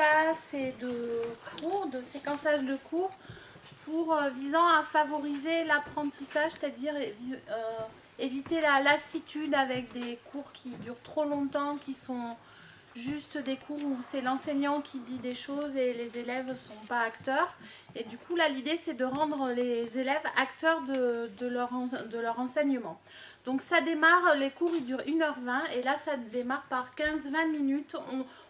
d'espace et de cours, de séquençage de cours visant à favoriser l'apprentissage, c'est-à-dire éviter la lassitude avec des cours qui durent trop longtemps, qui sont juste des cours où c'est l'enseignant qui dit des choses et les élèves ne sont pas acteurs. Et du coup, là, l'idée, c'est de rendre les élèves acteurs de leur enseignement. Donc, ça démarre, les cours, ils durent 1h20, et là, ça démarre par 15-20 minutes.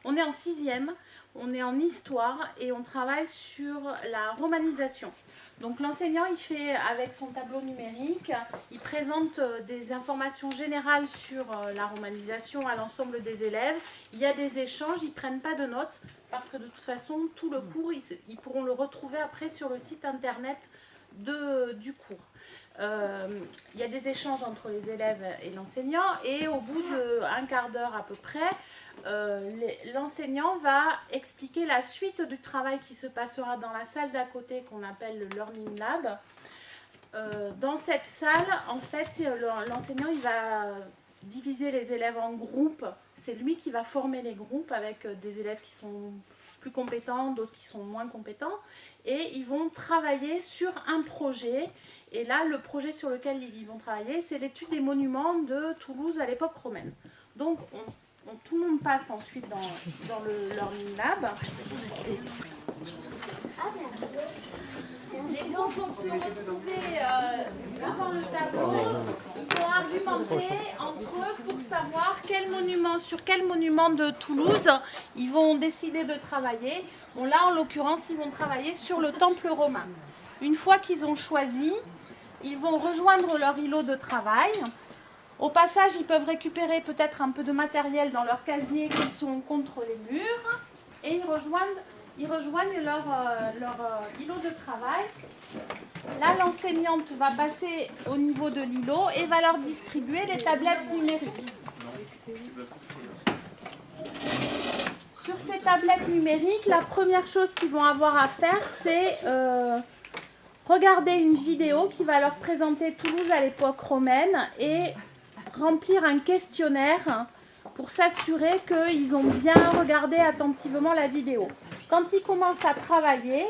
On est en 6e, on est en histoire, et on travaille sur la romanisation. Donc l'enseignant, il fait avec son tableau numérique, il présente des informations générales sur la romanisation à l'ensemble des élèves. Il y a des échanges, ils ne prennent pas de notes parce que de toute façon, tout le cours, ils pourront le retrouver après sur le site internet du cours. Il y a des échanges entre les élèves et l'enseignant, et au bout d'un quart d'heure à peu près, l'enseignant va expliquer la suite du travail qui se passera dans la salle d'à côté qu'on appelle le Learning Lab. Dans cette salle, en fait, l'enseignant il va diviser les élèves en groupes. C'est lui qui va former les groupes avec des élèves qui sont plus compétents, d'autres qui sont moins compétents, et ils vont travailler sur un projet. Et là, le projet sur lequel ils vont travailler, c'est l'étude des monuments de Toulouse à l'époque romaine. Donc, tout le monde passe ensuite dans le Learning Lab. Les groupes vont se retrouver devant le tableau. Ils vont argumenter entre eux pour savoir sur quel monument de Toulouse ils vont décider de travailler. Bon, là, en l'occurrence, ils vont travailler sur le temple romain. Une fois qu'ils ont choisi, ils vont rejoindre leur îlot de travail. Au passage, ils peuvent récupérer peut-être un peu de matériel dans leur casier qui sont contre les murs, et ils rejoignent leur îlot de travail. Là, l'enseignante va passer au niveau de l'îlot et va leur distribuer les tablettes numériques. Sur ces tablettes numériques, la première chose qu'ils vont avoir à faire, c'est regarder une vidéo qui va leur présenter Toulouse à l'époque romaine et remplir un questionnaire pour s'assurer qu'ils ont bien regardé attentivement la vidéo. Quand ils commencent à travailler,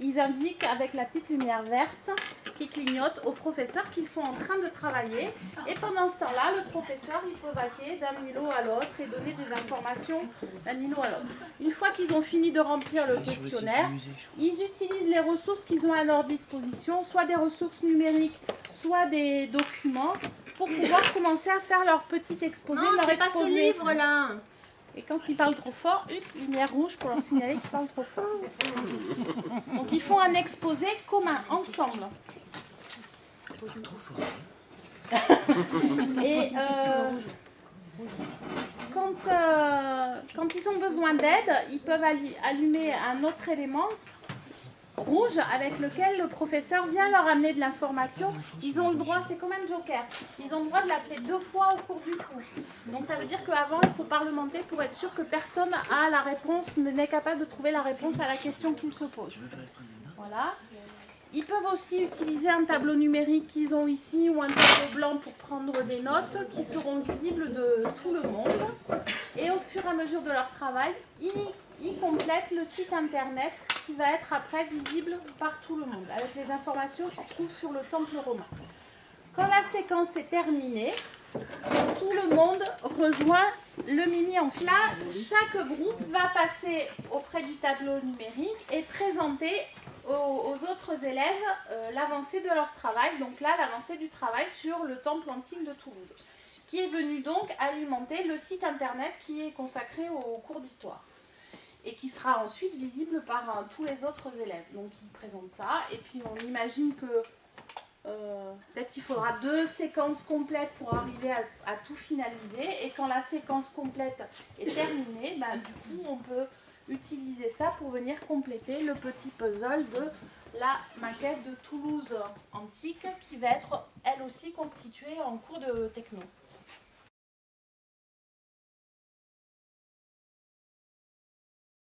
ils indiquent avec la petite lumière verte qui clignote au professeur qu'ils sont en train de travailler. Et pendant ce temps-là, le professeur il peut vaquer d'un îlot à l'autre et donner des informations d'un îlot à l'autre. Une fois qu'ils ont fini de remplir le questionnaire, ils utilisent les ressources qu'ils ont à leur disposition, soit des ressources numériques, soit des documents, pour pouvoir commencer à faire leur petit exposé. Non, c'est pas ce livre-là. Et quand ils parlent trop fort, une lumière rouge pour leur signaler qu'ils parlent trop fort. Donc ils font un exposé commun, ensemble. Et quand ils ont besoin d'aide, ils peuvent allumer un autre élément rouge avec lequel le professeur vient leur amener de l'information. Ils ont le droit, c'est comme un joker, ils ont le droit de l'appeler 2 fois au cours du cours. Donc ça veut dire qu'avant il faut parlementer pour être sûr que personne a la réponse, n'est capable de trouver la réponse à la question qu'il se pose. Voilà. Ils peuvent aussi utiliser un tableau numérique qu'ils ont ici ou un tableau blanc pour prendre des notes qui seront visibles de tout le monde. Et au fur et à mesure de leur travail, ils complètent le site internet qui va être après visible par tout le monde, avec les informations qu'ils trouvent sur le temple romain. Quand la séquence est terminée, tout le monde rejoint le mini-amphi. Là, chaque groupe va passer auprès du tableau numérique et présenter aux autres élèves l'avancée de leur travail. Donc là, l'avancée du travail sur le temple antique de Toulouse, qui est venu donc alimenter le site internet qui est consacré au cours d'histoire, et qui sera ensuite visible par tous les autres élèves. Donc ils présentent ça, et puis on imagine que peut-être il faudra 2 séquences complètes pour arriver à tout finaliser, et quand la séquence complète est terminée, du coup on peut utiliser ça pour venir compléter le petit puzzle de la maquette de Toulouse antique qui va être elle aussi constituée en cours de techno.